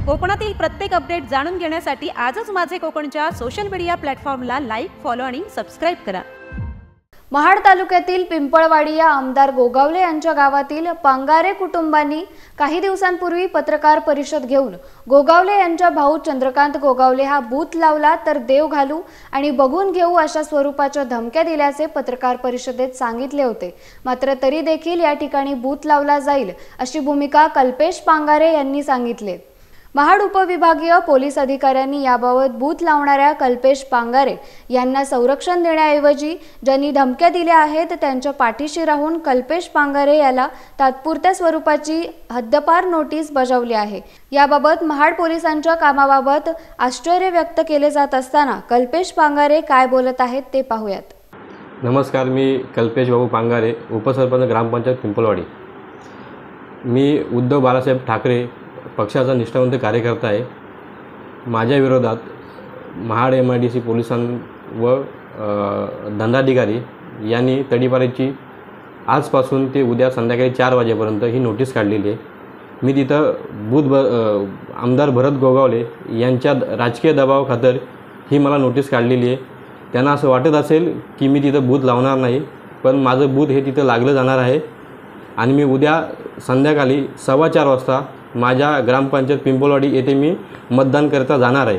कोकणातील प्रत्येक अपडेट जाणून घेण्यासाठी आजच माझे कोकणच्या सोशल मीडिया प्लॅटफॉर्मला लाईक, फॉलो आणि सबस्क्राइब करा। महाड तालुक्यातील पिंपळवाडी या आमदार गोगावले यांच्या गावातील पांगारे कुटुंबांनी काही दिवसांपूर्वी पत्रकार परिषद घेऊन गोगावले यांच्या भाऊ चंद्रकांत गोगावले हा बूथ लावला तर देव घालू आणि बघून घेऊ अशा स्वरूपाच्या धमक्या दिल्याचे पत्रकार परिषदेत सांगितले होते। मात्र तरी देखील या ठिकाणी बूथ लावला जाईल अशी भूमिका कल्पेश पांगारे यांनी सांगितले। महाड उपविभागीय पोलीस अधिकाऱ्यांनी याबाबत बूथ लावणाऱ्या कल्पेश पांगारे यांना संरक्षण देण्याऐवजी ज्यांनी धमक्या दिल्या आहेत त्यांच्या पाठीशी राहून कल्पेश पांगारे याला तात्पुरत्या स्वरूपाची हद्दपार नोटीस बजावली आहे। याबाबत महाड पोलिसांच्या कामाबाबत आश्चर्य व्यक्त केले जात असताना कल्पेश पांगारे काय बोलत आहेत ते पाहूयात। नमस्कार, मी कल्पेश बाबू पांगारे, उपसरपंच ग्रामपंचायत पिंपळवाडी। मी उद्धव बाळासाहेब ठाकरे पक्षाचा निष्ठावंत कार्यकर्ता आहे। माझ्या विरोधात महाड MIDC पोलिसां व दंडाधिकारी यांनी तडीपारीची आजपासून ते उद्या संध्याकाळी 4 वाजेपर्यंत ही नोटीस काढलेली आहे। मी तिथं आमदार भरत गोगावले यांच्या राजकीय दबावाखातर ही मला नोटीस काढलेली आहे। त्यांना असं वाटत असेल की मी तिथं बूथ लावणार नाही, पण माझं बूथ हे तिथं लागलं जाणार आहे आणि मी उद्या संध्याकाळी 4:15 वाजता माझ्या ग्रामपंचायत पिंपळवाडी येथे मी मतदान करता जाणार आहे।